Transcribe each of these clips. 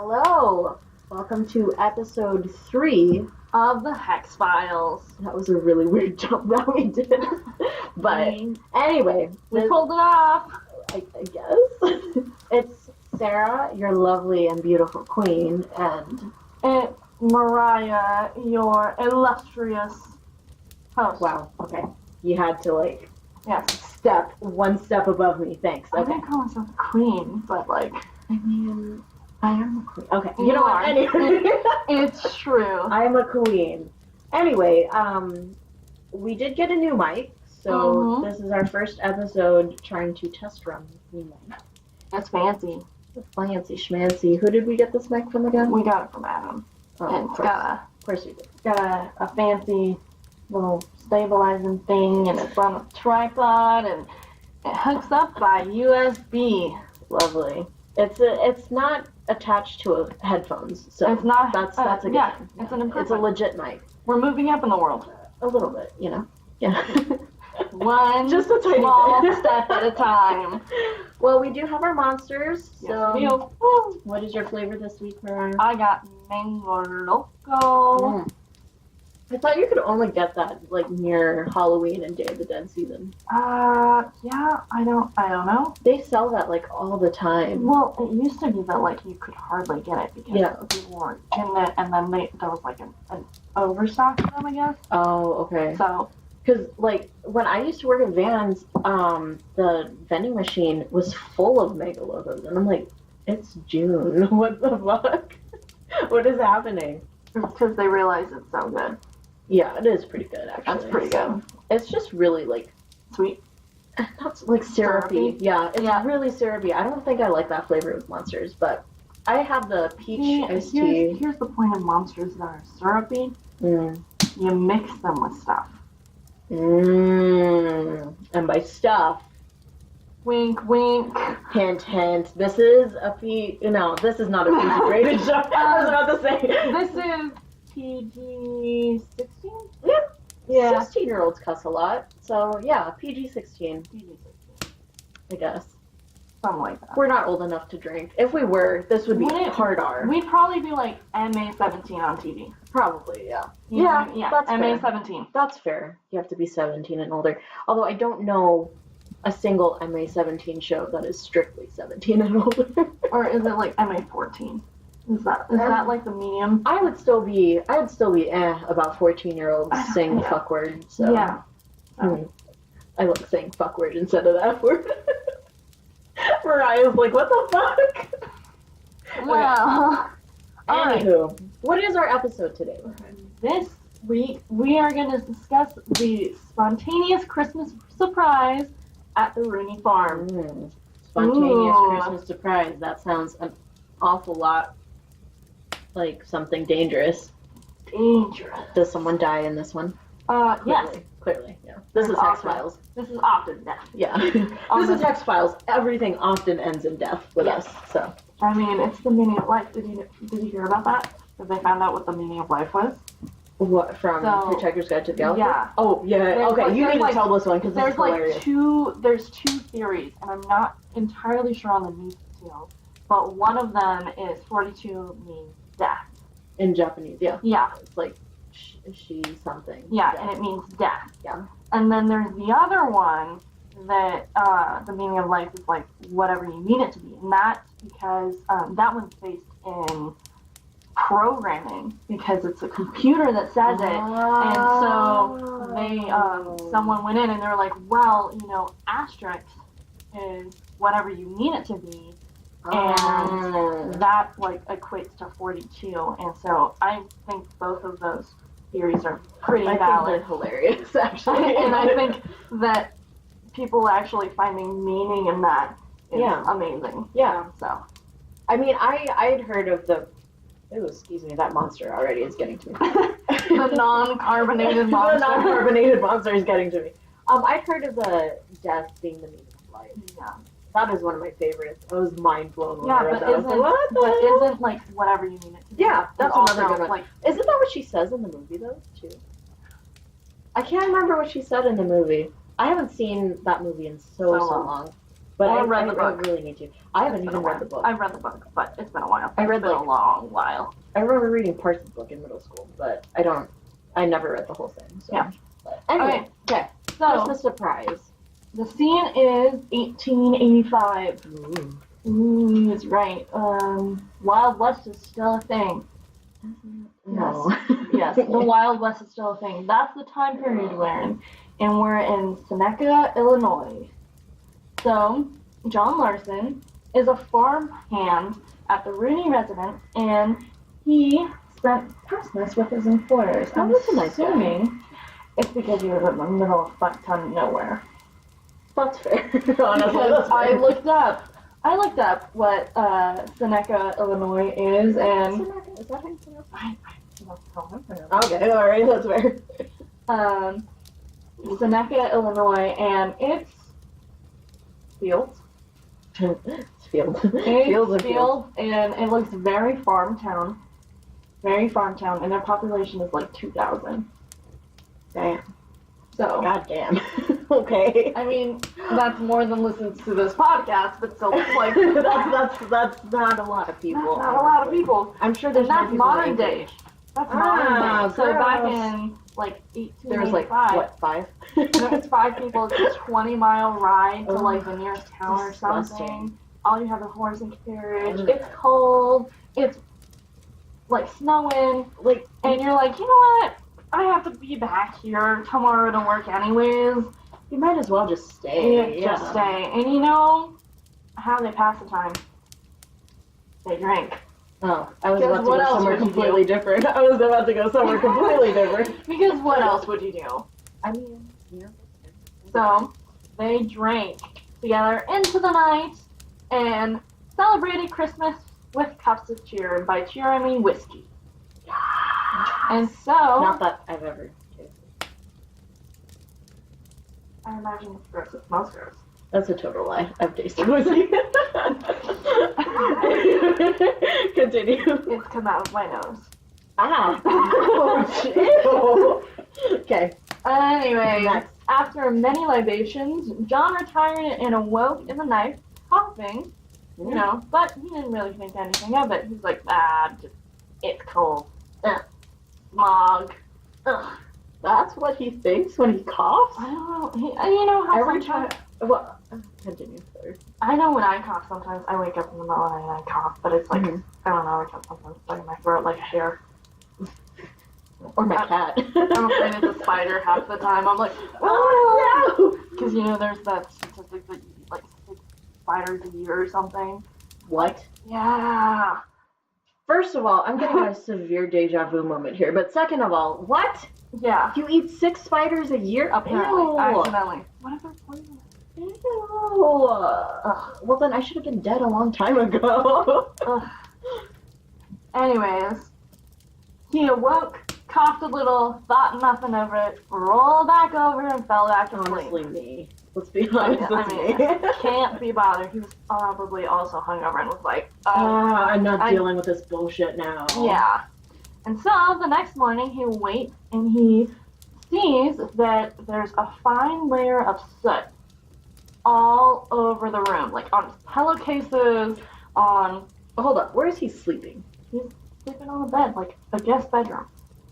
Hello! Welcome to episode 3 of the H.E.X Files. That was a really weird jump that we did. But anyway, we pulled it off. I guess. It's Sarah, your lovely and beautiful queen, and Mariah, your illustrious host. Wow, okay. You had to yes, step one step above me. Thanks. Okay. I didn't call myself a queen, but I mean, I am a queen. Okay, you know are. what? Anyway, it's true. I am a queen. Anyway, we did get a new mic, so this is our first episode trying to test run the new mic. That's fancy. Fancy schmancy. Who did we get this mic from again? We got it from Adam. Oh, and of course we did. Got a fancy little stabilizing thing, and it's on a tripod, and it hooks up by USB. Lovely. It's not attached to headphones, so it's not. That's a good thing. It's an improvement. It's a legit mic. We're moving up in the world. A little bit, you know. Yeah. One just a tiny small bit. step at a time. Well, we do have our monsters. So, yes, we do. What is your flavor this week, Mariah? I got mango loco. I thought you could only get that near Halloween and Day of the Dead season. Yeah, I don't know. They sell that all the time. Well, it used to be that you could hardly get it because people weren't getting it, and then there was an overstock of them, I guess. Oh, okay. So, because when I used to work at Vans, the vending machine was full of Mega Logos, and I'm like, it's June. What the fuck? What is happening? Because they realize it's so good. Yeah, it is pretty good, actually. That's pretty good. It's just really, sweet. Not syrupy. Yeah, it's really syrupy. I don't think I like that flavor with Monsters, but I have the peach iced tea. Here's the point of Monsters that are syrupy. You mix them with stuff. And by stuff, wink, wink. Hint, hint. This is this is not a PG-rated show. I was about to say. This is PG-16? Yeah. 16-year-olds cuss a lot. So, yeah, PG-16. I guess. Something like that. We're not old enough to drink. If we were, this would be hard R. We'd probably be MA-17 on TV. Probably, yeah. Yeah, that's MA-17. That's fair. You have to be 17 and older. Although I don't know a single MA-17 show that is strictly 17 and older. Or is it MA-14? Is that the medium? I would still be about 14-year-olds saying the fuck word. So yeah. I like saying fuck word instead of that word. Mariah's like, what the fuck? Well, anywho, what is our episode today? This week we are going to discuss the spontaneous Christmas surprise at the Rooney farm. Spontaneous Christmas surprise. That sounds an awful lot like something dangerous. Does someone die in this one? Yes. Clearly, yeah. This is H.E.X Files. This is often death. Yeah. This is H.E.X Files. Everything often ends in death with us, so. I mean, it's the meaning of life. Did you hear about that? That they found out what the meaning of life was? What, from Hitchhiker's Guide to the Galaxy? Yeah. Oh, yeah. Okay, you need to tell this one because this is hilarious. There's two theories, and I'm not entirely sure on the details, but one of them is 42 means death. In Japanese, yeah. Yeah. It's like she something. Yeah, and it means death. Yeah. And then there's the other one that the meaning of life is whatever you mean it to be, and that's because that one's based in programming because it's a computer that says it, and so they someone went in and they're like, well, asterisk is whatever you mean it to be, and that equates to 42, and so I think both of those theories are pretty valid. I think they're hilarious, actually. And I think that people actually finding meaning in that is amazing. Yeah. So, I mean, I had heard of that monster already is getting to me. The non-carbonated monster. The non-carbonated monster is getting to me. I'd heard of the death being the meaning of life. Yeah. That is one of my favorites. I was mind blown when yeah, I read that. Isn't whatever you mean it to be? Yeah, that's another good one. Isn't that what she says in the movie though, too? I can't remember what she said in the movie. I haven't seen that movie in so long. But I I read the book. I really need to. I haven't even read the book. I've read the book, but it's been a while. I read it's been a long while. I remember reading parts of the book in middle school, but I never read the whole thing. So. Yeah. But anyway, okay. So Christmas surprise. the scene is 1885. Ooh, that's right. Wild West is still a thing. No. Yes, the Wild West is still a thing. That's the time period we're in. And we're in Seneca, Illinois. So, John Larson is a farm hand at the Rooney residence, and he spent Christmas with his employers. Oh, I'm that's a nice assuming it's because he was in the middle of fuck ton of nowhere. That's fair. Honestly, Because I looked up what Seneca, Illinois is, and Is that how you pronounce it? I don't know. Okay, alright, that's fair. Seneca, Illinois, and it's fields. It's field. It's fields, and it looks very farm town. Very farm town, and their population is like 2,000. Damn. So, God damn. Okay. I mean, that's more than listens to this podcast, but still, it's like that's not a lot of people. That's not a lot of people. I'm sure there's And that's more people modern than day. That's modern day. So gross. back in like 1885, there was like what, 5? it's 5 people. It's a 20-mile ride to like the nearest town or Disgusting. something. All you have is horse and carriage. Ugh. It's cold. It's like snowing. Like, And you're like, you know what? I have to be back here tomorrow to work anyways. you might as well just stay. Just stay. And you know how they pass the time? They drink. Oh, I was Because about to what go else somewhere would you completely different. I was about to go somewhere completely different. Because what else would you do? I mean, yeah. So they drank together into the night and celebrated Christmas with cups of cheer. And by cheer, I mean whiskey. And so, Not that I've ever tasted. I imagine it's gross. It smells gross. That's a total lie. I've tasted whiskey. Continue. It's come out of my nose. Ah. Oh, ew. Okay. Anyway, Next. after many libations, John retired and awoke in the night, coughing, you know, but he didn't really think anything of it. He's like, it's cold. Smog. Ugh. That's what he thinks when he coughs? I don't know. You know how Every sometimes, time. Well, continue. Sorry. I know when I cough sometimes, I wake up in the middle of the night and I cough, but it's like, Mhm. I don't know, it's sometimes stuck in my throat like a hair. Or my cat. I'm afraid it's a spider half the time. I'm like, Oh, no! because you know there's that statistic that you eat like 6 spiders a year or something. What? Yeah. First of all, I'm getting a severe deja vu moment here. But second of all, what? Yeah. You eat 6 spiders a year? Apparently. Ew. Accidentally. What if they're poisonous? Ew. Well, then I should have been dead a long time ago. Ugh. Anyways, he awoke, coughed a little, thought nothing of it, rolled back over, and fell back to sleep. Honestly, me. Let's be honest, that's me. Can't be bothered. He was probably also hungover and was like, I'm not dealing with this bullshit now. Yeah. And so the next morning he wakes and he sees that there's a fine layer of soot all over the room, like on his pillowcases, on... Hold up, where is he sleeping? He's sleeping on the bed, like a guest bedroom.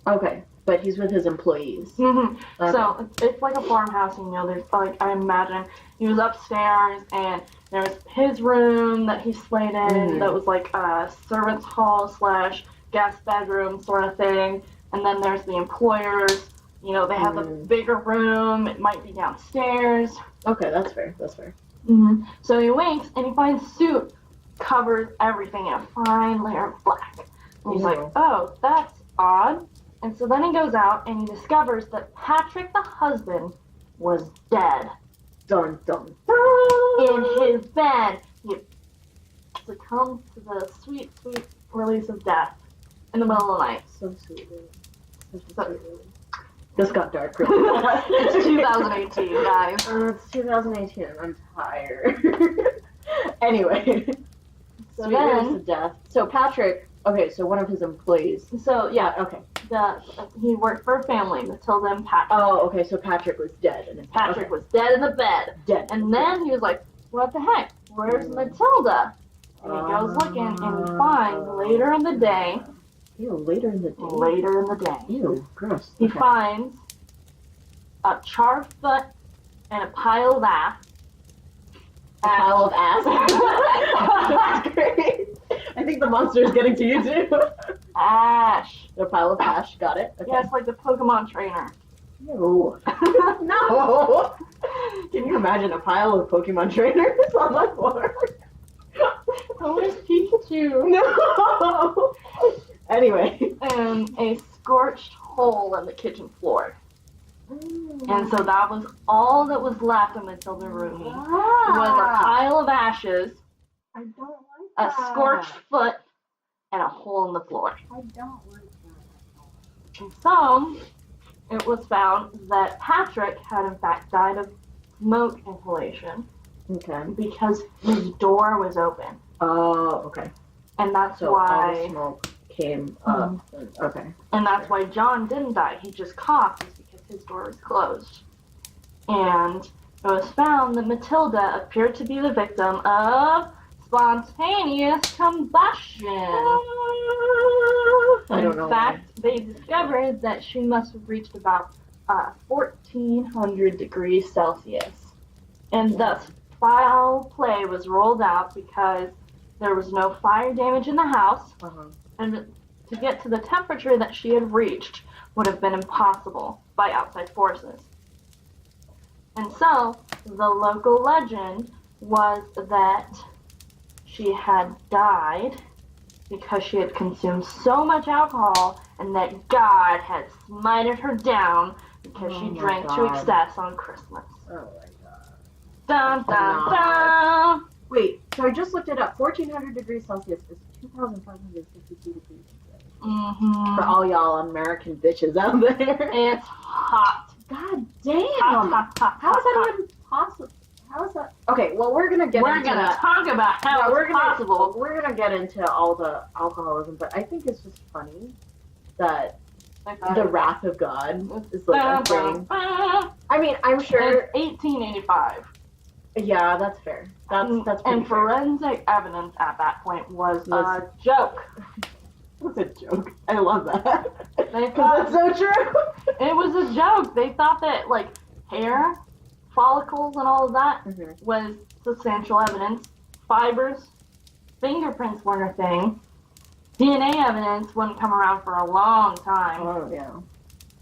Okay, but he's with his employees. Mm-hmm. Okay. So it's like a farmhouse, you know, there's like, I imagine he was upstairs and there was his room that he slayed in that was like a servant's hall / guest bedroom sort of thing. And then there's the employers, you know, they have a bigger room, it might be downstairs. Okay, that's fair, that's fair. Mm-hmm. So he wakes and he finds soot covers everything in a fine layer of black. And he's like, oh, that's odd. And so then he goes out and he discovers that Patrick, the husband, was dead. Dun, dun, dun. In his bed. He succumbed to the sweet, sweet release of death in the middle of the night. So sweet. So sweet. This got dark really fast. It's 2018, guys. It's 2018. I'm tired. Anyway. So Sweet then, release to death. So Patrick, okay, so one of his employees. So, yeah, Okay. he worked for a family, Matilda and Patrick. Oh, okay, so Patrick was dead. And Patrick was dead in the bed. Dead. And then he was like, what the heck? Where's Matilda? And he goes looking, and he finds later in the day. Ew, later in the day. Later in the day. Ew, gross. He finds a charred foot and a pile of ass. A pile of ass? That's great. I think the monster is getting to you too. Ash. A pile of ash, got it? Okay. Yeah, it's like the Pokemon trainer. Ew. No! Can you imagine a pile of Pokemon trainers on the floor? Oh, it's Pikachu. No! Anyway. And a scorched hole in the kitchen floor. And so that was all that was left of Matilda Rooney. Was a pile of ashes, I don't like a that. scorched foot, and a hole in the floor. I don't like that. And so, it was found that Patrick had in fact died of smoke inhalation Okay. because his door was open. Oh, okay. And that's So all the why, smoke came up. Okay. and that's why John didn't die. He just coughed because his door was closed. And it was found that Matilda appeared to be the victim of spontaneous combustion. I don't know. In fact, they discovered that she must have reached about 1400 degrees Celsius. And thus, foul play was ruled out because there was no fire damage in the house, and to get to the temperature that she had reached would have been impossible by outside forces. And so, the local legend was that she had died because she had consumed so much alcohol and that God had smited her down because she drank to excess on Christmas. Oh my god. Dun dun dun! Wait, so I just looked it up. 1400 degrees Celsius is 2,552 degrees Celsius. For all y'all American bitches out there. It's hot. God damn! Hot. How is that even possible? How is that? Okay, well, we're gonna get into that. Talk about how it's possible. We're gonna get into all the alcoholism, but I think it's just funny that the wrath of God is like a thing. I mean, I'm sure. It's 1885. Yeah, that's fair. That's pretty and fair. forensic evidence at that point was a joke. It's a joke. I love that. They thought That's so true. it was a joke. They thought that like hair follicles and all of that was substantial evidence. Fibers, fingerprints weren't a thing. DNA evidence wouldn't come around for a long time. Oh yeah.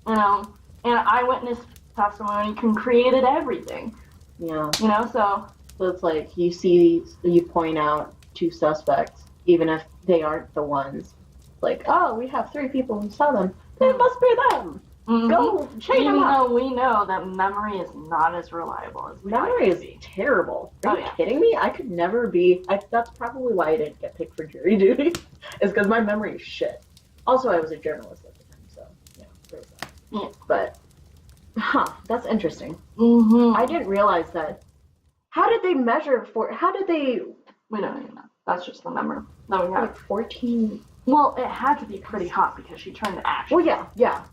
You know, and eyewitness testimony created everything. Yeah. You know, so it's like you point out two suspects, even if they aren't the ones. Like, oh, we have 3 people who saw them. It must be them. Go chain them up. Even though we know that memory is not as reliable as memory is terrible. Are you kidding me? I could never be. That's probably why I didn't get picked for jury duty. Is because my memory is shit. Also, I was a journalist at the time, so yeah, there's that. Yeah. But, that's interesting. Mm-hmm. I didn't realize that. How did they measure for? How did they? We don't even know. That's just the number. No, we have like 14. Well, it had to be pretty hot because she turned to ash. Well, yeah.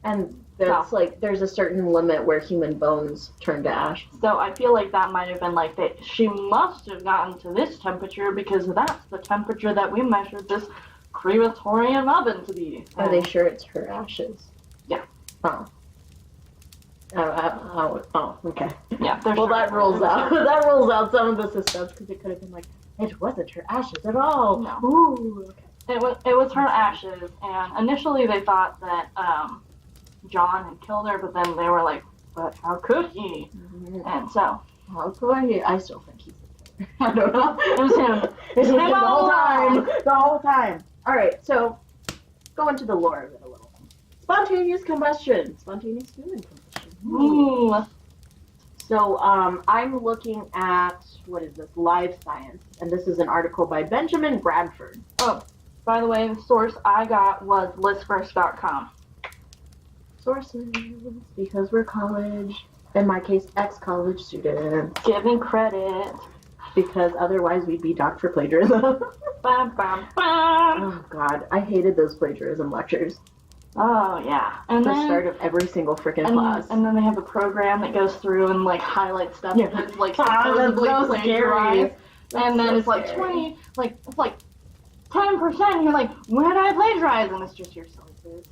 And that's like, there's a certain limit where human bones turn to ash. So I feel like that might have been like that. She must have gotten to this temperature because that's the temperature that we measured this crematorium oven to be. Are they sure it's her ashes? Yeah. Oh, okay. Yeah. Well, that rules out. That rules out some of the suspense because it could have been like, it wasn't her ashes at all. No. Ooh, okay. It was her ashes, and initially they thought that John had killed her, but then they were like, but how could he? And so, how could he? I still think he's the killer. I don't know. It was him. It was him the whole time. The whole time. All right, so go into the lore of it a little. Spontaneous combustion. Spontaneous human combustion. Ooh. So I'm looking at, what is this, Live Science, and this is an article by Benjamin Radford. Oh, by the way, the source I got was listverse.com. Sources, because we're college, in my case, ex-college students. Giving credit. Because otherwise we'd be docked for plagiarism. Bam, bam, bam. Oh, God, I hated those plagiarism lectures. Oh yeah, and The then start of every single freaking class. and then they have a program that goes through and like highlights stuff that's like that's supposedly so plagiarized, and then so it's like scary. 20, like it's like 10%. You're like, where did I plagiarize? And it's just your sources.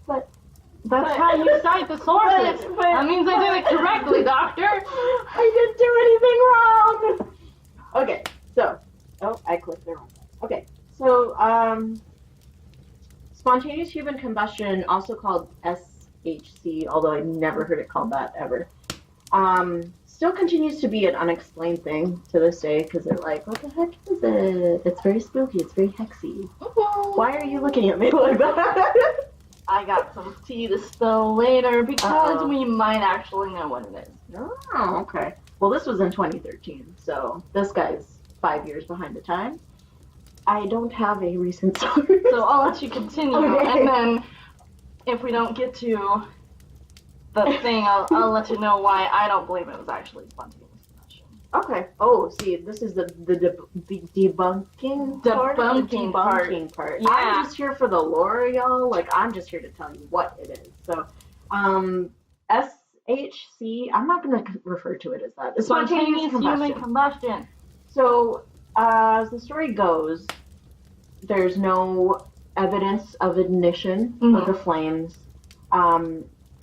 But That's how you cite the sources. That means I did it correctly, doctor. I didn't do anything wrong. Okay, so I clicked the wrong one. Okay, so spontaneous human combustion, also called SHC, although I never heard it called that ever. Still continues to be an unexplained thing to this day because they're like, what the heck is it? It's very spooky. It's very hexy. Why are you looking at me like that? I got some tea to spill later because we might actually know what it is. Oh, okay. Well, this was in 2013, so this guy's 5 years behind the time. I don't have a recent source. So I'll let you continue, Okay. and then if we don't get to the thing, I'll let you know why I don't believe it was actually spontaneous combustion. Okay. Oh, see, this is the debunking part. Yeah. I'm just here for the lore, y'all. Like, I'm just here to tell you what it is. So, SHC, I'm not going to refer to it as that. It's Spontaneous human combustion. So, as the story goes, there's no evidence of ignition of the flames.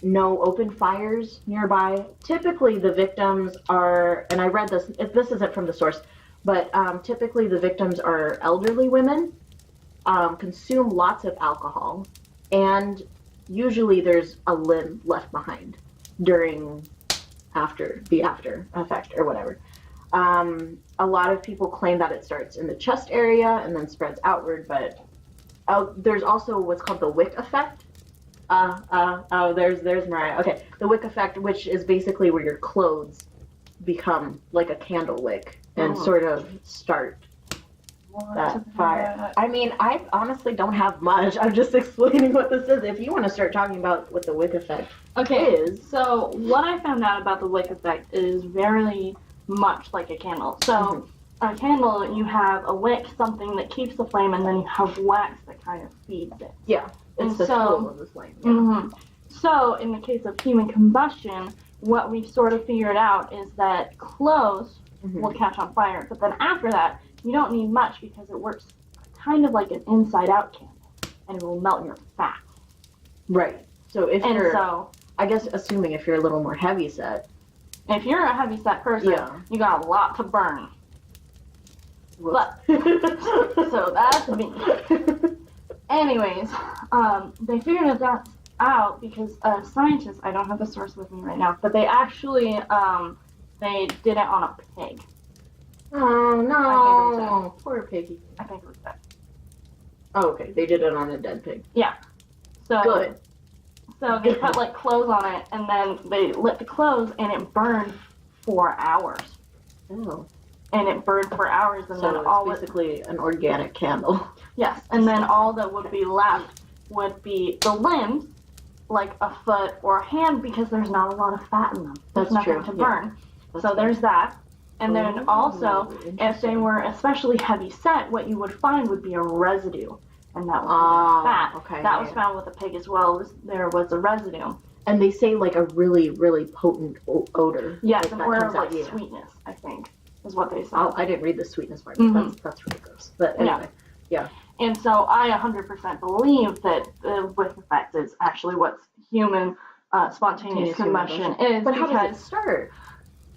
No open fires nearby. Typically, the victims are, and I read this, this isn't from the source, but typically the victims are elderly women, consume lots of alcohol, and usually there's a limb left behind during, after effect or whatever. A lot of people claim that it starts in the chest area and then spreads outward, but there's also what's called the wick effect. There's Mariah. Okay, the wick effect, which is basically where your clothes become like a candle wick and sort of start that fire. I mean, I honestly don't have much. I'm just explaining what this is. If you want to start talking about what the wick effect is. So what I found out about the wick effect is very much like a candle. So a candle, you have a wick, something that keeps the flame, and then you have wax that kind of feeds it. Yeah. It's the fuel of the flame. Yeah. So, in the case of human combustion, what we've sort of figured out is that clothes will catch on fire, but then after that, you don't need much because it works kind of like an inside-out candle, and it will melt your fat. Right. So I guess assuming if you're a little more heavy set. If you're a heavy set person, you got a lot to burn. But, so that's me. Anyways, they figured that out because scientists, I don't have the source with me right now, but they actually, they did it on a pig. Oh, no. I think it was poor piggy. I think it was that. Oh, okay. They did it on a dead pig. Yeah. So good. So they put like clothes on it, and then they lit the clothes, and it burned for hours. Oh. And it burned for hours, and so then all basically an organic candle. Yes, and then all that would be left would be the limbs, like a foot or a hand, because there's not a lot of fat in them. There's nothing to burn. So there's that. And then also, if they were especially heavy set, what you would find would be a residue, and that would be fat. Okay, that was found with the pig as well. There was a residue. And they say like a really, really potent odor. Yes, an odor of like sweetness, I think, is what they say. Oh, I didn't read the sweetness part, but that's really gross. But anyway, yeah. And so I 100% believe that the wick effect is actually what human spontaneous combustion is. But how does it start?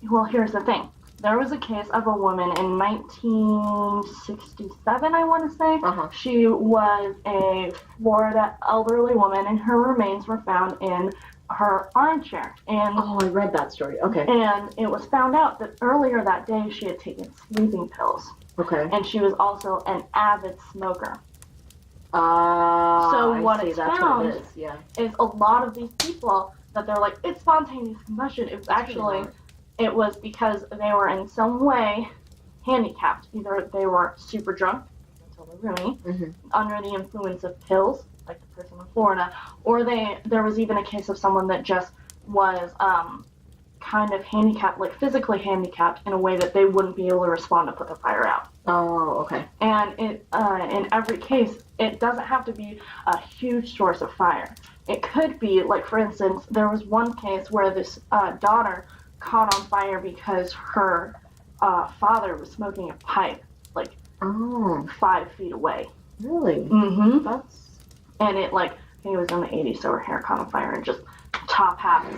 Well, here's the thing. There was a case of a woman in 1967, I want to say. She was a Florida elderly woman, and her remains were found in her armchair. And I read that story. Okay. And it was found out that earlier that day she had taken sleeping pills. Okay. And she was also an avid smoker. So what it's found is a lot of these people that they're like, it's spontaneous combustion. It was actually, it was because they were in some way handicapped. Either they were super drunk, until the rooney, under the influence of pills, like the person in Florida, or there was even a case of someone that just was kind of handicapped, like physically handicapped in a way that they wouldn't be able to respond to put the fire out. Oh, okay. And it, in every case, it doesn't have to be a huge source of fire. It could be, like, for instance, there was one case where this daughter caught on fire because her father was smoking a pipe, like, 5 feet away. Really? Mm-hmm. That's... And it, like, he was in the 80s, so her hair caught on fire and just top half.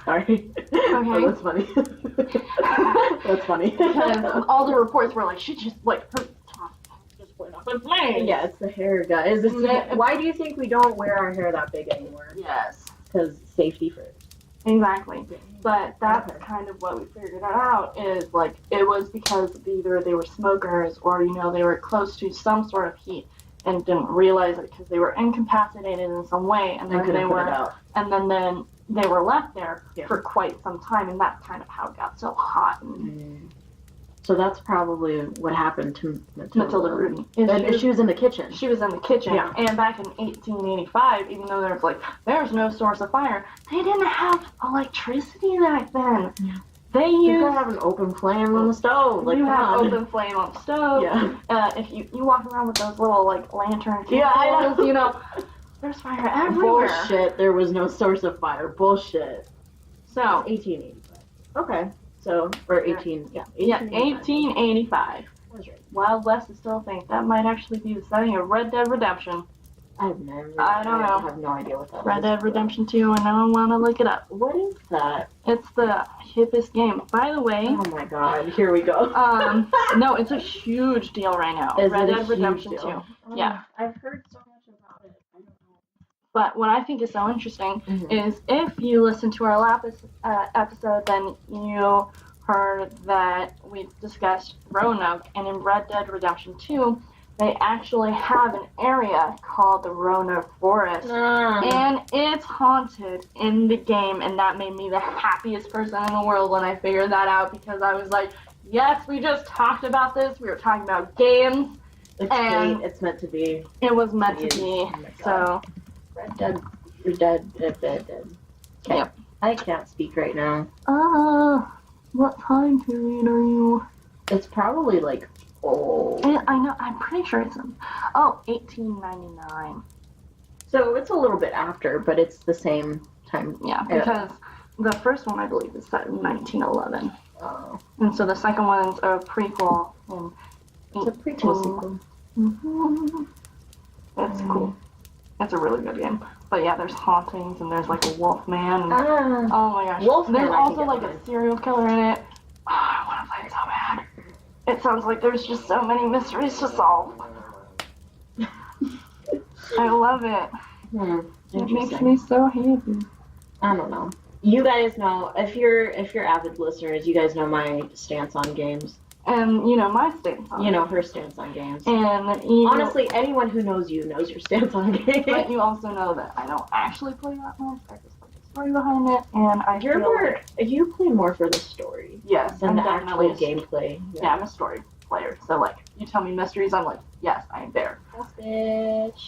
Sorry. Okay. Oh, that's funny. That's funny. Because all the reports were like, she just, like, her top just went up in flames. Yeah, it's the hair, guys. Why do you think we don't wear our hair that big anymore? Yes. Because safety first. Exactly. But that's kind of what we figured out is, like, it was because either they were smokers or, you know, they were close to some sort of heat and didn't realize it because they were incapacitated in some way, and then they were, and then they were left there for quite some time, and that's kind of how it got so hot. And so that's probably what happened to Matilda Rooney. She was in the kitchen. She was in the kitchen, and back in 1885, even though there's no source of fire, they didn't have electricity back then. Yeah. They used to have an open flame on the stove. Like, you have open flame on the stove. Yeah. If you walk around with those little, like, lantern candles, I know. you know, there's fire everywhere. Bullshit. There was no source of fire. Bullshit. So 1885. Okay. So, or 18. Yeah. 1885. That's right. Wild West is still a thing. That might actually be the setting of Red Dead Redemption. I've never. I don't know. I have no idea what that is. Red Dead Redemption 2, and I don't want to look it up. What is that? It's the hippest game. By the way. Oh my god, here we go. No, it's a huge deal right now. Red Dead Redemption 2. Yeah. I've heard so much about it. I don't know. But what I think is so interesting is if you listen to our last episode, then you heard that we discussed Roanoke, and in Red Dead Redemption 2, they actually have an area called the Roanoke Forest, and it's haunted in the game, and that made me the happiest person in the world when I figured that out, because I was like, yes, we just talked about this, we were talking about games, and it's meant to be. It was meant to be, so. Red Dead. Okay. Yep. I can't speak right now. What time period are you? It's probably like old. I know, I'm pretty sure it's 1899. So it's a little bit after, but it's the same time. Yeah, because the first one I believe is set in 1911. Oh. And so the second one's a prequel in It's a prequel sequel. It's cool. It's a really good game. But yeah, there's hauntings and there's like a wolf man. And, oh my gosh. There's also like a serial killer in it. Oh, I want to play it so bad. It sounds like there's just so many mysteries to solve. I love it. It makes me so happy. I don't know. You guys know, if you're avid listeners, you guys know my stance on games. And you know my stance on You know her stance on games. And honestly, anyone who knows you knows your stance on games. But you also know that I don't actually play that much. I just like the story behind it, and you play more for the story. Yes, than the actual gameplay. Yeah, I'm a story player. So like, you tell me mysteries, I'm like, yes, I am there. Yes, bitch.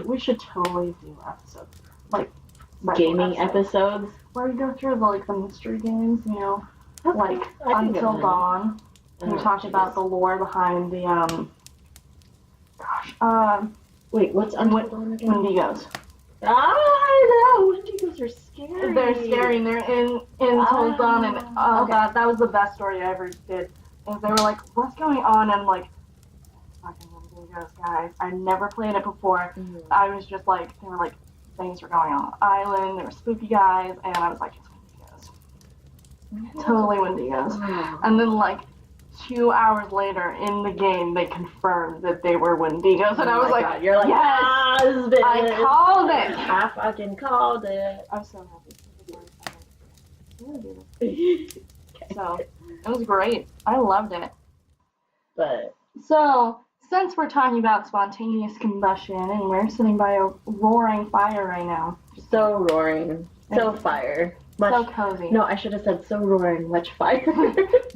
We should totally do episodes like gaming episodes where we go through the mystery games, you know. Like Until Dawn. We talked about the lore behind the wait, what's Until Dawn again? Wendigos. I know, Wendigos are scary. They're scary, and they're in Until Dawn, and that was the best story I ever did. And they were like, what's going on? And I'm like, fucking Wendigos, guys. I never played it before. I was just like, they were like, things were going on the island, there were spooky guys, and I was like, totally Wendigos. And then like 2 hours later in the game they confirmed that they were Wendigos, and I was like, you're like, yes, I called it. I fucking called it. I'm so happy. So it was great. I loved it. But so since we're talking about spontaneous combustion and we're sitting by a roaring fire right now. So roaring. So fire. So cozy. No, I should have said so roaring, much fire.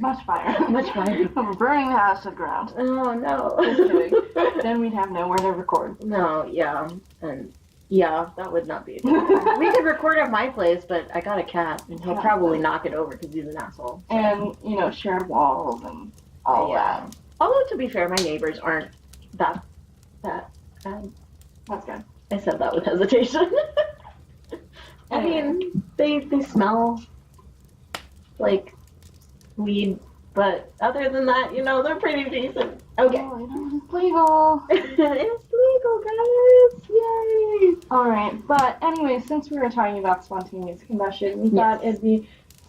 Much fire. Much fire. We're burning the house to the ground. Oh no. Just kidding. Then we'd have nowhere to record. No, yeah. And Yeah, that would not be a good idea. We could record at my place, but I got a cat, and he'll probably knock it over because he's an asshole. So. And, shared walls and all that. Although, to be fair, my neighbors aren't that bad. That's good. I said that with hesitation. I mean, they smell like weed, but other than that, they're pretty decent. Okay. Oh, I know, it's legal. It's legal, guys! Yay! Alright, but anyway, since we were talking about spontaneous combustion, we thought it'd be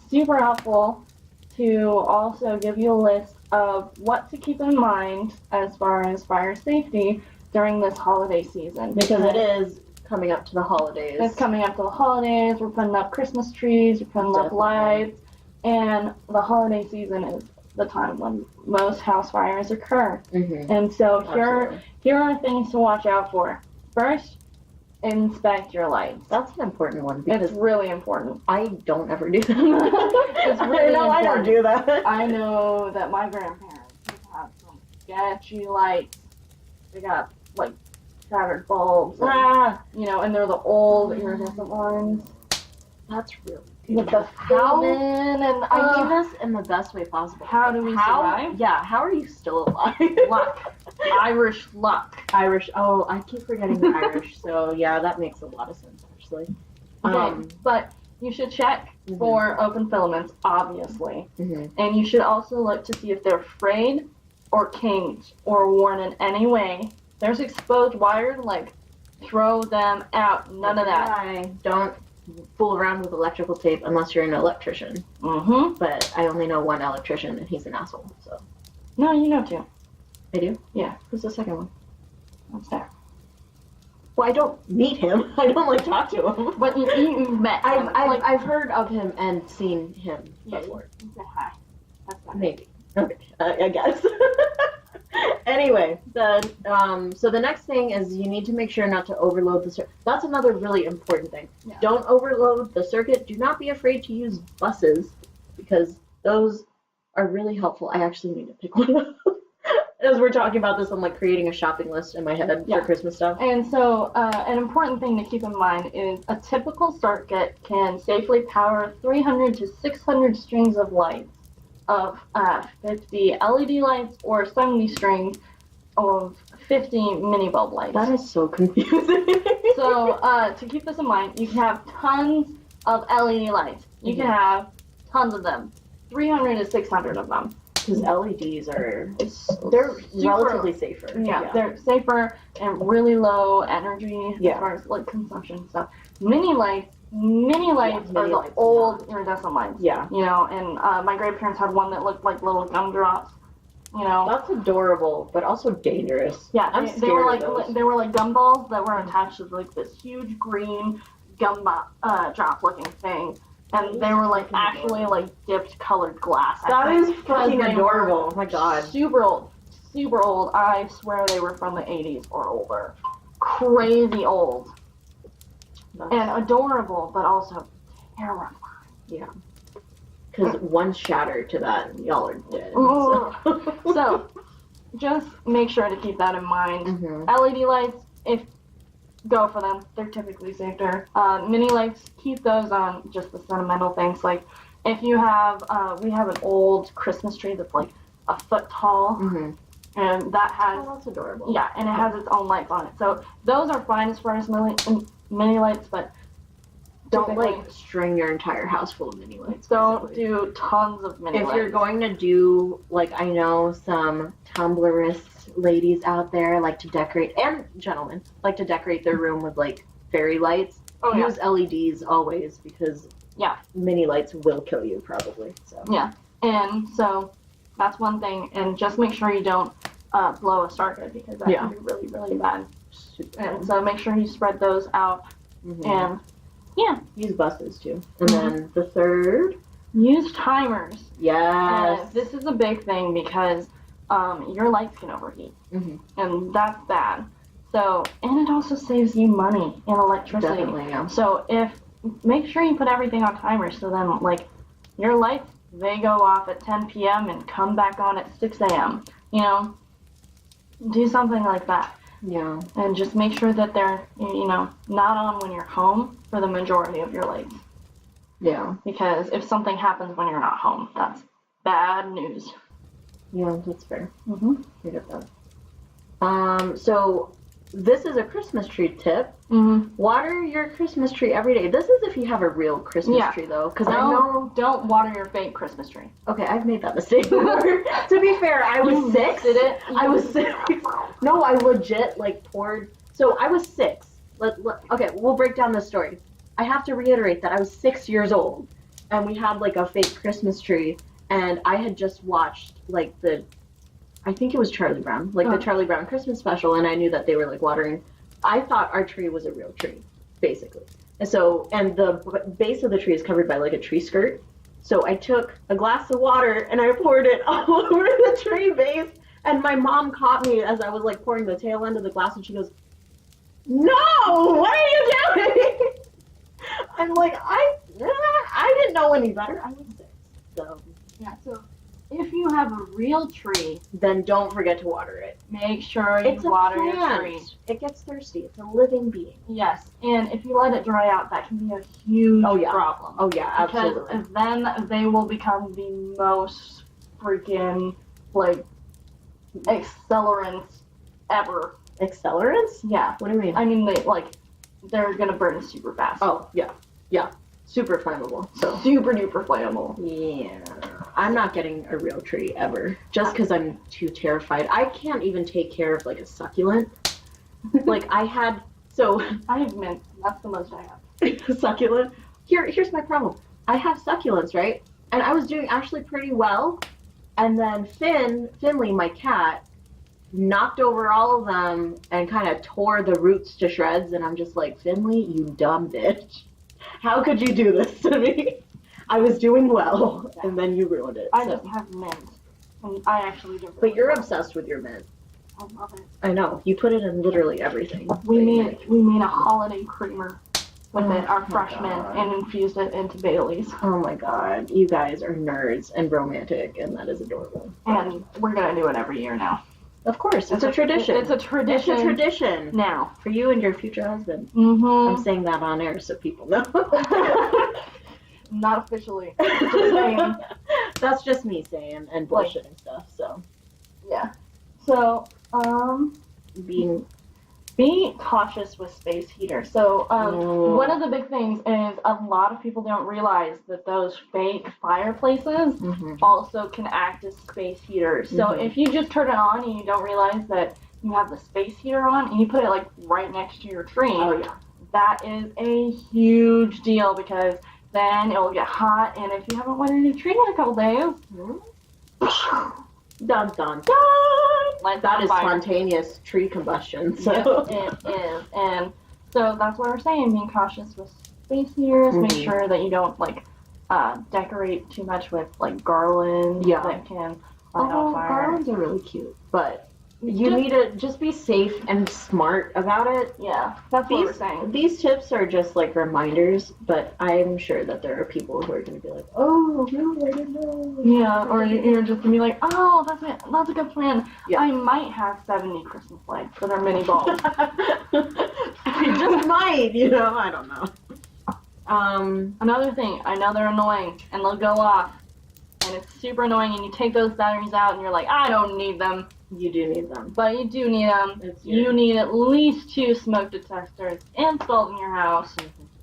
super helpful to also give you a list of what to keep in mind as far as fire safety during this holiday season. Because it is coming up to the holidays. It's coming up to the holidays, we're putting up Christmas trees, we're putting up lights, and the holiday season is the time when most house fires occur. Mm-hmm. And so here are things to watch out for. First, inspect your lights. That's an important one. It's really important. I don't ever do that. It's really important. I don't do that. I know that my grandparents have some sketchy lights. They got, like, shattered bulbs. And they're the old iridescent ones. That's really with the filament, and I mean this in the best way possible. How do we survive? Yeah, how are you still alive? Luck. Irish luck. Irish. Oh, I keep forgetting the Irish. So yeah, that makes a lot of sense actually. Okay, but you should check for open filaments, obviously, and you should also look to see if they're frayed or kinked or worn in any way. There's exposed wire, like throw them out. None of that. Don't fool around with electrical tape unless you're an electrician. But I only know one electrician, and he's an asshole. So. No, you know two. I do? Yeah. Who's the second one? What's there? Well, I don't meet him. I don't talk to him. But you've met him. I've heard of him and seen him before. You said hi. That's fine. Maybe. Okay. I guess. Anyway, so the next thing is you need to make sure not to overload the circuit. That's another really important thing. Yeah. Don't overload the circuit. Do not be afraid to use buses because those are really helpful. I actually need to pick one up. As we're talking about this, I'm creating a shopping list in my head for Christmas stuff. And so an important thing to keep in mind is a typical circuit can safely power 300 to 600 strings of lights of 50 LED lights or 70 strings of 50 mini bulb lights. That is so confusing. So to keep this in mind, you can have tons of LED lights. You can have tons of them, 300 to 600 of them. Because LEDs they're relatively safer. Yeah, they're safer and really low energy as far as consumption stuff. Mini lights are the old iridescent lights. Yeah. And my grandparents had one that looked like little gumdrops. That's adorable, but also dangerous. Yeah, I'm they were like of those. they were like gumballs that were attached to this huge green gum drop looking thing. And they were actually dipped colored glass. That is fucking adorable. Oh my god. Super old. Super old. I swear they were from the 80s or older. Crazy old. And adorable, but also terrifying. Yeah. Because one shatter to that, y'all are dead. So, just make sure to keep that in mind. LED lights, go for them. They're typically safer. Mini lights, keep those on just the sentimental things. Like, if you have, we have an old Christmas tree that's a foot tall, and that has... Oh, that's adorable. Yeah, and it has its own lights on it. So those are fine as far as mini lights, but don't string your entire house full of mini lights. Don't do tons of mini lights. If you're going to do, I know some Tumblrist ladies out there like to decorate, and gentlemen like to decorate their room with fairy lights. Use LEDs always because mini lights will kill you probably. So and so that's one thing, and just make sure you don't blow a circuit because that can be really, really bad. And so make sure you spread those out and use buses too. And then the third, use timers. Yes. This is a big thing because your lights can overheat, and that's bad. So, and it also saves you money in electricity. Definitely, yeah. So make sure you put everything on timers, so then your lights, they go off at 10 p.m. and come back on at 6 a.m. Do something like that. Yeah. And just make sure that they're, not on when you're home for the majority of your life. Yeah. Because if something happens when you're not home, that's bad news. Yeah, that's fair. Mm-hmm. I get that. So this is a Christmas tree tip. Mm-hmm. Water your Christmas tree every day. This is if you have a real Christmas tree, though, because I know. Don't water your fake Christmas tree. Okay, I've made that mistake before. To be fair, I was 6. Did it? I was 6. No, I legit poured. So I was 6. Okay, we'll break down this story. I have to reiterate that I was 6 years old, and we had a fake Christmas tree, and I had just watched I think it was Charlie Brown, the Charlie Brown Christmas special, and I knew that they were watering. I thought our tree was a real tree, basically. And the base of the tree is covered by a tree skirt. So I took a glass of water and I poured it all over the tree base, and my mom caught me as I was pouring the tail end of the glass, and she goes, "No, what are you doing?" I'm I didn't know any better. I was 6, so. Yeah, so if you have a real tree, then don't forget to water it. Make sure you water your tree. It gets thirsty. It's a living being. Yes, and if you let it dry out, that can be a huge problem. Oh yeah, absolutely. Because then they will become the most freaking accelerants ever. Accelerants? Yeah. What do you mean? I mean they're gonna burn super fast. Oh yeah. Super flammable. So super duper flammable. Yeah. I'm not getting a real tree ever, just because I'm too terrified. I can't even take care of a succulent. I have mint. That's the most I have. Succulent. Here's my problem. I have succulents, right? And I was doing actually pretty well, and then Finley, my cat, knocked over all of them and kind of tore the roots to shreds, and I'm just Finley, you dumb bitch. How could you do this to me? I was doing well, and then you ruined it. I just have mint. And I actually do. But you're obsessed with your mint. I love it. I know. You put it in literally everything. We made a holiday creamer with our fresh mint and infused it into Bailey's. Oh my god. You guys are nerds and romantic, and that is adorable. And we're going to do it every year now. Of course. It's a tradition. It's a tradition. It's a tradition. Now. For you and your future husband. Mm-hmm. I'm saying that on air so people know. Not officially. Just saying. That's just me saying and bullshitting stuff, so. Yeah. So, be cautious with space heaters. So, one of the big things is a lot of people don't realize that those fake fireplaces also can act as space heaters. So, if you just turn it on and you don't realize that you have the space heater on and you put it right next to your tree, that is a huge deal, because then it will get hot, and if you haven't watered your tree in a couple days, dun dun dun! That is spontaneous tree combustion. So. Yes, it is, and so that's what we're saying. Being cautious with space heaters. Make sure that you don't decorate too much with garlands that can light on fire. Garlands are really cute, but you need to just be safe and smart about it. Yeah, that's what we're saying. These tips are just reminders, but I'm sure that there are people who are going to be "Oh, no, I didn't know." Yeah, or you're just going to be "Oh, that's it. That's a good plan. Yeah. I might have 70 Christmas lights that are mini bulbs." You just might, I don't know. Another thing, I know they're annoying, and they'll go off, and it's super annoying, and you take those batteries out, and you're "I don't need them." You do need them. But you do need them. You need at least 2 smoke detectors installed in your house,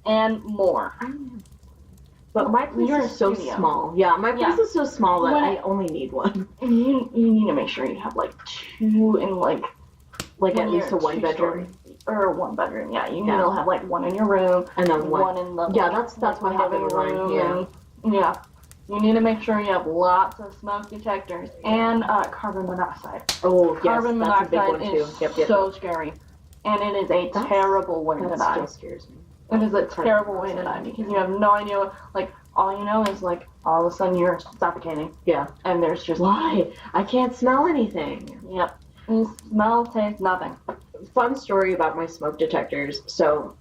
and more. But my place is so small. Yeah, my place is so small that I only need one. And you need to make sure you have 2 in at least a 1 bedroom. Or 1 bedroom, yeah. You need to have 1 in your room, and then one in the that's my living room. Yeah. You need to make sure you have lots of smoke detectors and carbon monoxide. Oh, yes, carbon that's a big one too. Is so scary, and it is a terrible way to die. That still scares me. It is a terrible way to die, because you have no idea. All you know is all of a sudden you're suffocating. Yeah, and there's just why I can't smell anything. Yep, you smell, taste nothing. Fun story about my smoke detectors. So,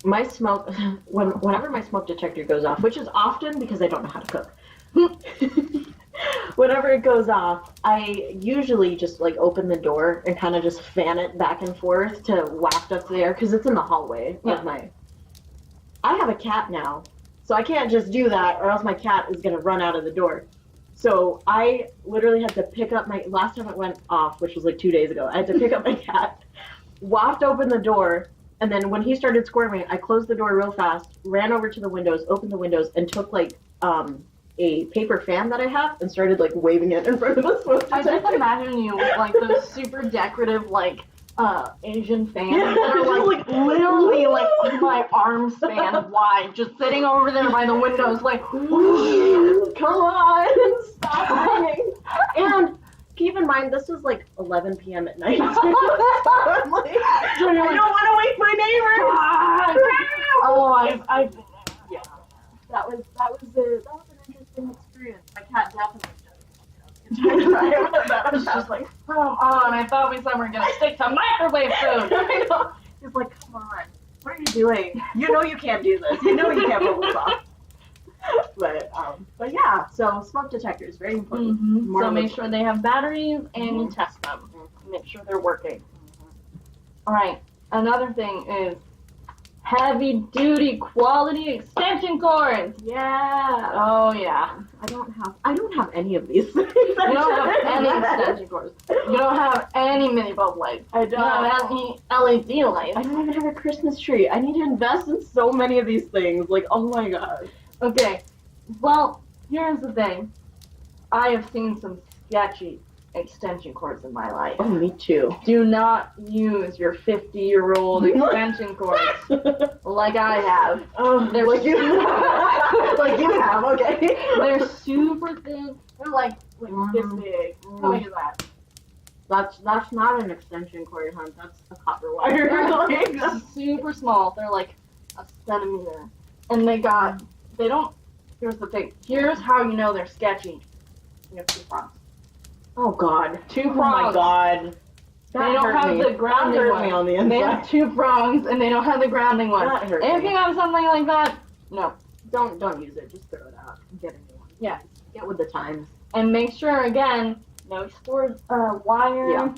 my smoke whenever my smoke detector goes off, which is often because I don't know how to cook. whenever it goes off, I usually just like open the door and kind of just fan it back and forth to waft up the air because it's in the hallway of my. I have a cat now, so I can't just do that, or else my cat is gonna run out of the door. So I literally had to pick up my last time it went off, which was like 2 days ago. I had to pick up my cat, waft open the door, and then when he started squirming, I closed the door real fast, ran over to the windows, opened the windows, and took like a paper fan that I have and started like waving it in front of the smoke detector. I just imagine you with like those super decorative like Asian fans that are like literally like my arm span wide, just sitting over there by the windows like, come on, stop ringing. And keep in mind, this was like 11 p.m. at night. So I'm like, I don't want to wake my neighbors. Oh, I've been there. Yeah, that was an interesting experience. My cat definitely I was just like, come on, I thought we said we were gonna stick to microwave food. I know. He's like, come on, what are you doing? You know you can't do this. You know you can't pull this off. But yeah, so smoke detectors, very important. Mm-hmm. So make sure they have batteries and you test them. Make sure they're working. All right, another thing is heavy duty quality extension cords. Yeah. Oh yeah. I don't have any of these things. You don't have any extension cords. You don't have any mini bulb lights. I don't have any LED lights. I don't even have a Christmas tree. I need to invest in so many of these things. Like, oh my god. Okay. Well, here's the thing. I have seen some sketchy extension cords in my life. Oh, me too. Do not use your 50-year-old extension cords like I have. Oh, they're like you like you have, okay. They're super thin. They're like this big. Tell me that. That's not an extension cord, hon. That's a copper wire. Like, super small. They're like a centimeter. And here's the thing. Here's how you know they're sketchy. You have 2 prongs. Oh god. 2 prongs. Oh my god. They don't have the grounding one. On the inside. They have 2 prongs and they don't have the grounding one. That hurt If me. you have something like that, no. Don't use it. Just throw it out and get a new one. Yeah. Get with the times. And make sure again, no stored wire, Yeah.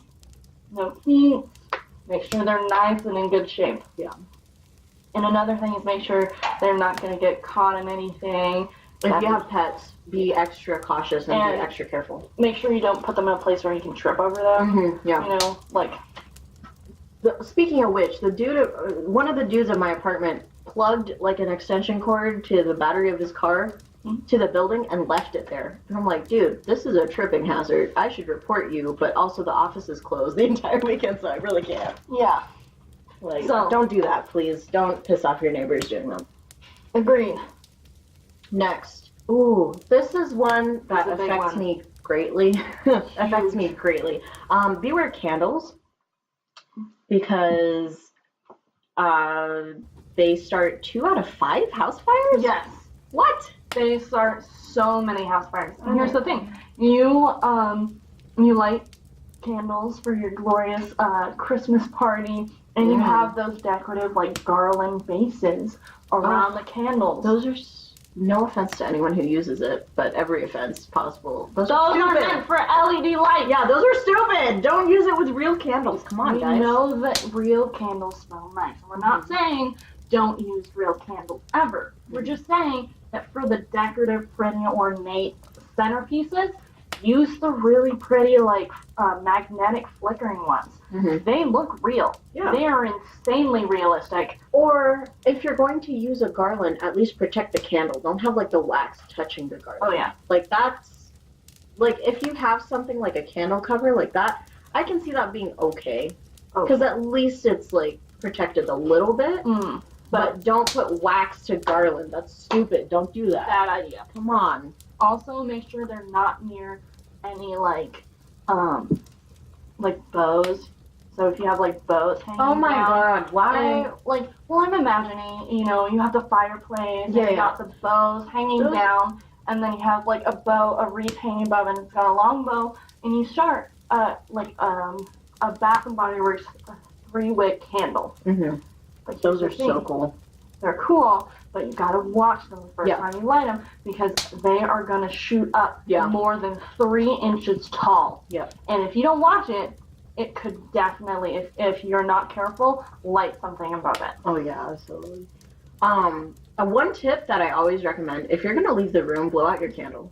no heat. Make sure they're nice and in good shape. Yeah. And another thing is make sure they're not going to get caught in anything. If you have pets, be extra cautious and be extra careful. Make sure you don't put them in a place where you can trip over them. Yeah. You know, like. Speaking of which, one of the dudes in my apartment plugged like an extension cord to the battery of his car to the building and left it there. And I'm like, dude, this is a tripping hazard. I should report you, but also the office is closed the entire weekend, so I really can't. Yeah. Like, So, don't do that, please. Don't piss off your neighbors doing that. Agreed. Next. Ooh, this is one that It's a big affects one. me greatly. Affects me greatly. Beware candles, because they start 2 out of 5 house fires? Yes. What? They start so many house fires. And here's the thing. You light candles for your glorious Christmas party, and you have those decorative like garland bases around the candles. Those are no offense to anyone who uses it, but every offense possible. Those are are meant for LED lights. Yeah, those are stupid. Don't use it with real candles. Come on, guys. We know that real candles smell nice. We're not saying don't use real candles ever. We're just saying that for the decorative, pretty, ornate centerpieces, use the really pretty, like, magnetic flickering ones. They look real. Yeah. They are insanely realistic. Or if you're going to use a garland, at least protect the candle. Don't have like the wax touching the garland. Oh yeah. Like that's like if you have something like a candle cover like that, I can see that being okay. Because at least it's like protected a little bit. But don't put wax to garland. That's stupid. Don't do that. Bad idea. Come on. Also, make sure they're not near any like bows. So if you have like bows hanging Oh my down, god, why? I'm imagining, you have the fireplace, and Yeah, you got the bows hanging down, and then you have like a bow, a wreath hanging above, and it's got a long bow, and you start a Bath and Body Works 3-wick candle. Like, those are so cool. They're cool, but you gotta watch them the first time you light them because they are gonna shoot up more than 3 inches tall. Yep. And if you don't watch it, it could definitely, if you're not careful, light something above it. Oh yeah, absolutely. One tip that I always recommend, if you're gonna leave the room, blow out your candle.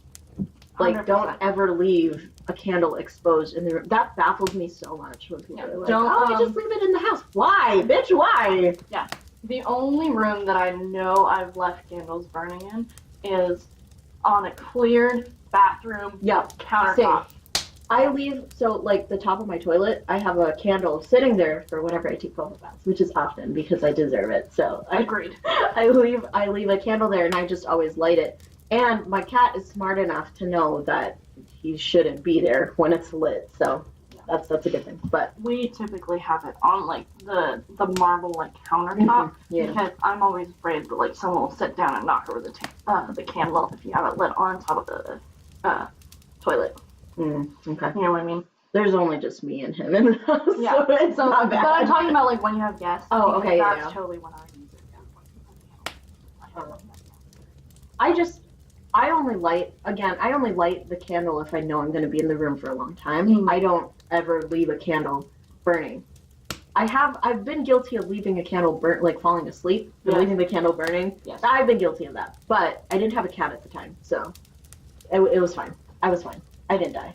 Like, 100%. don't ever leave a candle exposed in the room. That baffles me so much when people are like, just leave it in the house. Why? Bitch, why? Yeah. The only room that I know I've left candles burning in is on a cleared bathroom countertop. Same. I leave, so like the top of my toilet, I have a candle sitting there for whenever I take bubble baths, which is often because I deserve it. So Agreed. I leave a candle there and I just always light it. And my cat is smart enough to know that he shouldn't be there when it's lit. So that's a good thing. But we typically have it on like the marble like countertop because I'm always afraid that like someone will sit down and knock over the candle if you have it lit on top of the toilet. Okay. You know what I mean? There's only just me and him in the house, so it's not bad. But I'm talking about like when you have guests. Oh, okay, that's totally when I use it. I only light the candle if I know I'm going to be in the room for a long time. I don't ever leave a candle burning. I've been guilty of leaving a candle burnt, like falling asleep, and leaving the candle burning. Yes. I've been guilty of that, but I didn't have a cat at the time, so it was fine. I was fine. I didn't die.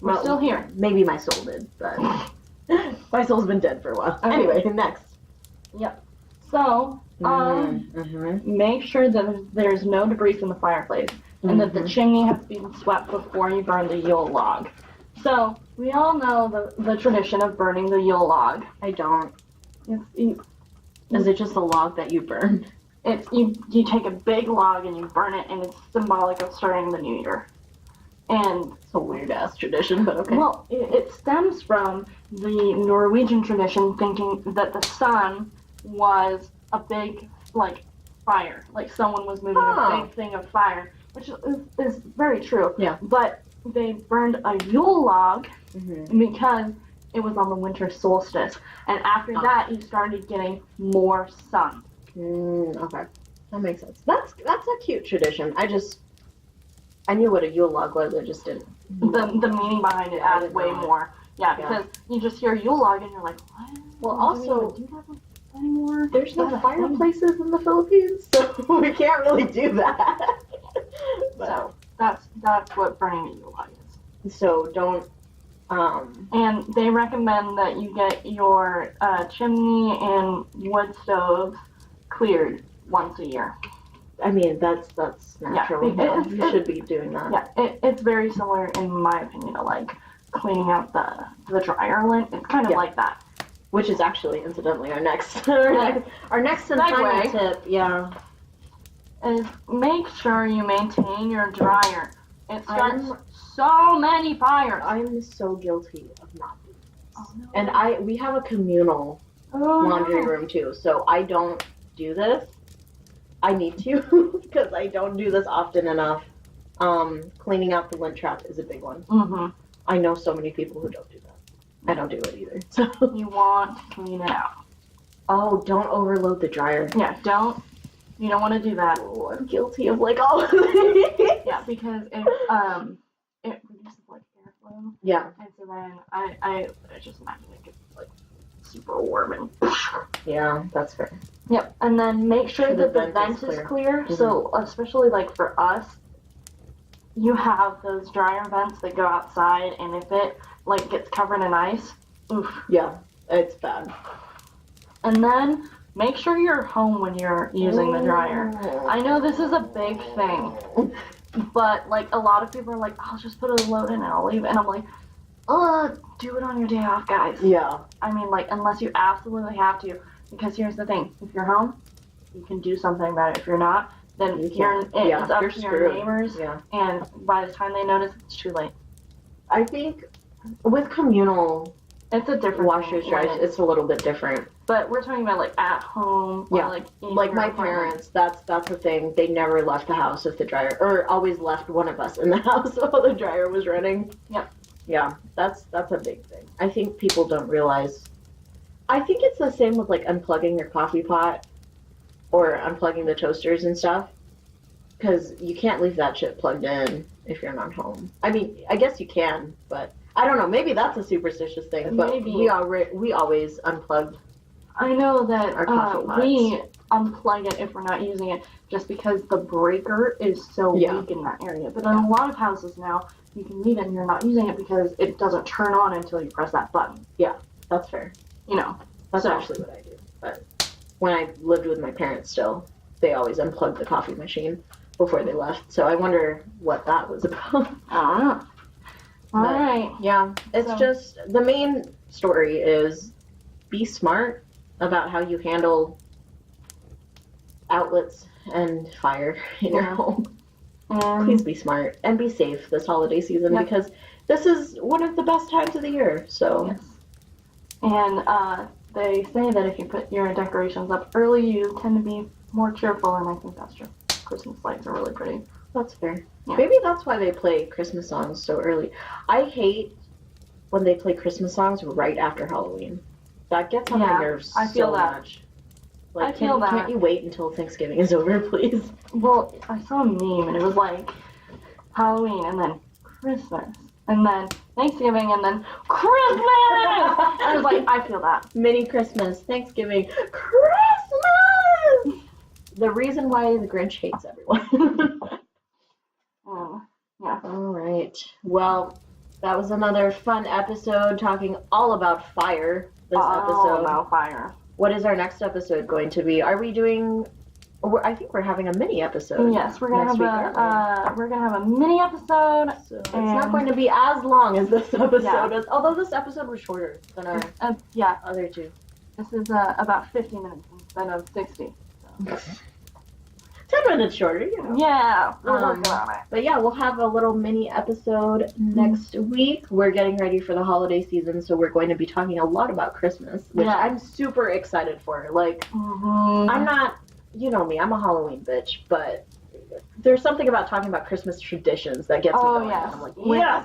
We're still here. Maybe my soul did, but my soul's been dead for a while. Okay. Anyway, next. Yep. So, make sure that there's no debris from the fireplace and that the chimney has been swept before you burn the Yule log. So, we all know the tradition of burning the Yule log. I don't. Is it just a log that you burn? You take a big log and you burn it, and it's symbolic of starting the new year. And it's a weird ass tradition, but okay. Well, it stems from the Norwegian tradition thinking that the sun was a big, like, fire. Like, someone was moving a big thing of fire, which is very true. Yeah. But they burned a Yule log because it was on the winter solstice. And after that, you started getting more sun. Okay. That makes sense. That's a cute tradition. I knew what a Yule log was, I just didn't. The meaning behind it added way more. Yeah, because you just hear Yule log and you're like, what? Well, also, do that anymore? There's no fireplaces in the Philippines, so we can't really do that. So that's what burning a Yule log is. So don't. And they recommend that you get your chimney and wood stoves cleared once a year. I mean, that's natural. You should be doing that. Yeah, it's very similar, in my opinion, to like cleaning out the dryer lint. It's kind of like that. Which is actually, incidentally, our next and final tip. Yeah. Is make sure you maintain your dryer. It starts so many fires. I'm so guilty of not doing this. Oh, no. And we have a communal laundry room too, so I don't do this. I need to because I don't do this often enough. Cleaning out the lint trap is a big one. I know so many people who don't do that. I don't do it either. So you want to clean it out. Oh, don't overload the dryer. Yeah, you don't want to do that. Oh, I'm guilty of like all of these. Yeah, because it reduces like airflow. Yeah. And so then I just imagine it gets like super warm and yeah, that's fair. Yep, and then make sure that the vent is clear. So especially like for us, you have those dryer vents that go outside, and if it like gets covered in ice, oof. Yeah, it's bad. And then make sure you're home when you're using the dryer. I know this is a big thing, but like a lot of people are like, I'll just put a load in and I'll leave it. And I'm like, do it on your day off, guys. Yeah. I mean, like, unless you absolutely have to. Because here's the thing. If you're home, you can do something about it. If you're not, then it's up to your neighbors. Yeah. And by the time they notice, it's too late. I think with communal it's a different washers, dryers, it's a little bit different. But we're talking about like at home or like my parents, that's the thing. They never left the house if the dryer, or always left one of us in the house while the dryer was running. Yep. Yeah, that's a big thing. I think people don't realize. I think it's the same with like unplugging your coffee pot. or unplugging the toasters and stuff, because you can't leave that shit plugged in if you're not home. I mean, I guess you can, but I don't know. Maybe that's a superstitious thing. But Maybe. we always unplugged. I know that Our coffee pots. we unplug it if we're not using it, just because the breaker is so weak in that area. But in a lot of houses now, you can leave it and you're not using it because it doesn't turn on until you press that button. Yeah, that's fair. You know, that's actually what I do. But when I lived with my parents still, they always unplugged the coffee machine before they left. So I wonder what that was about. All right. Yeah, it's just, the main story is be smart about how you handle outlets and fire in your home. Please be smart and be safe this holiday season because this is one of the best times of the year. So, and they say that if you put your decorations up early, you tend to be more cheerful, and I think that's true. Christmas lights are really pretty. That's fair. Yeah. Maybe that's why they play Christmas songs so early. I hate when they play Christmas songs right after Halloween. That gets on my nerves I feel so that. much. Like, can't you wait until Thanksgiving is over, please? Well, I saw a meme, and it was like Halloween, and then Christmas, and then Thanksgiving, and then Christmas! I was like, I feel that. Mini Christmas, Thanksgiving, Christmas! The reason why the Grinch hates everyone. Yeah. All right. Well, that was another fun episode talking all about fire this episode. All about fire. What is our next episode going to be? Are we doing... I think we're having a mini episode. Yes, we're gonna have a mini episode. So it's not going to be as long as this episode is, although this episode was shorter than our other two. This is about 50 minutes instead of 60. So. 10 minutes shorter, you know. Yeah, we're working on it. But yeah, we'll have a little mini episode next week. We're getting ready for the holiday season, so we're going to be talking a lot about Christmas, which I'm super excited for. Like, I'm not, you know me, I'm a Halloween bitch, but there's something about talking about Christmas traditions that gets me going. Yes. I'm like,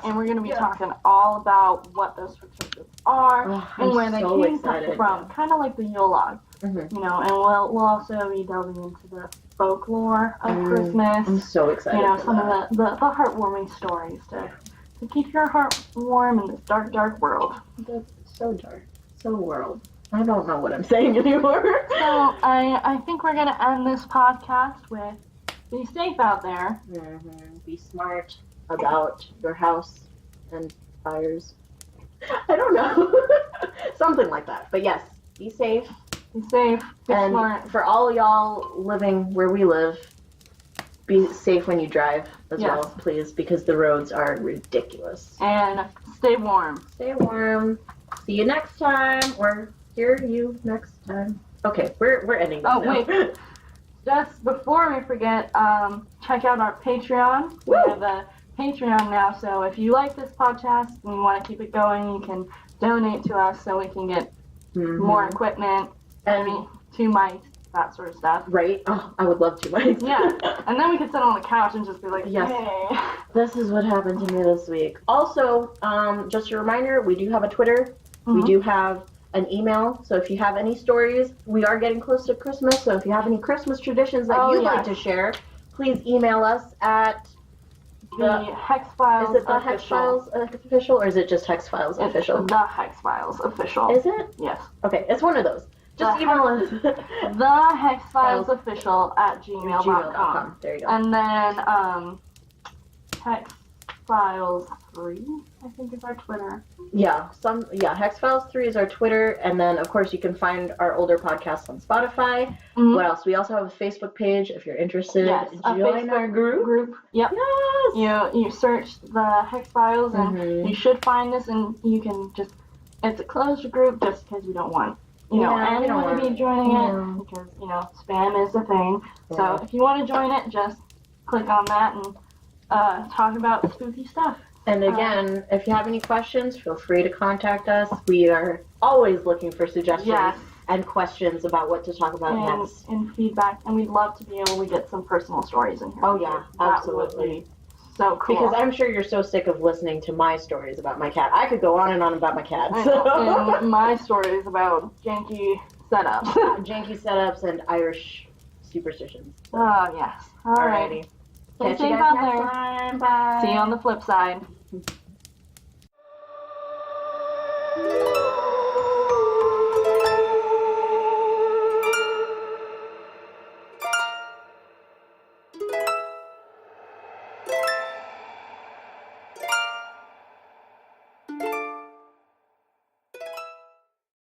And we're going to be talking all about what those traditions are and where they came from, kind of like the Yule log. You know, and we'll also be delving into the folklore of Christmas. I'm so excited. You know, some of the heartwarming stories to keep your heart warm in this dark, dark world. That's so dark. So world. I don't know what I'm saying anymore. So I think we're going to end this podcast with be safe out there. Be smart about your house and fires. I don't know. Something like that. But yes, be safe. Be safe. Be and smart. For all y'all living where we live, be safe when you drive as well, please, because the roads are ridiculous. And stay warm. Stay warm. See you next time, or hear you next time. Okay, we're ending this now. Wait. Just before we forget, check out our Patreon. We have a Patreon now, so if you like this podcast and you want to keep it going, you can donate to us so we can get more equipment, and 2 mics, that sort of stuff. Right? Oh, I would love 2 mics. Yeah, and then we could sit on the couch and just be like, hey. This is what happened to me this week. Also, just a reminder, we do have a Twitter. We do have an email, so if you have any stories, we are getting close to Christmas, so if you have any Christmas traditions that you'd like to share, please email us at the H.E.X Files. Is it the H.E.X Files official, or is it just H.E.X Files official? The H.E.X Files official. Is it? Yes. Okay, it's one of those. Just email us. The H.E.X Files official at gmail.com. There you go. And then H.E.X Files 3, I think, is our Twitter. Yeah, H.E.X Files 3 is our Twitter, and then of course you can find our older podcasts on Spotify. What else? We also have a Facebook page if you're interested. Yes, join our group. Yep. Yes. You search the H.E.X Files and you should find us, and you can just, it's a closed group just because we don't want anyone to be joining it, because spam is a thing. So if you want to join it, just click on that and talk about spooky stuff. And again, if you have any questions, feel free to contact us. We are always looking for suggestions and questions about what to talk about next. And feedback. And we'd love to be able to get some personal stories in here. Oh, yeah, absolutely. That would be so cool. Because I'm sure you're so sick of listening to my stories about my cat. I could go on and on about my cat. And my stories about janky setups. Janky setups and Irish superstitions. Oh, yes. All right. Alrighty. Stay Catch you safe guys out next there. time. Bye. See you on the flip side.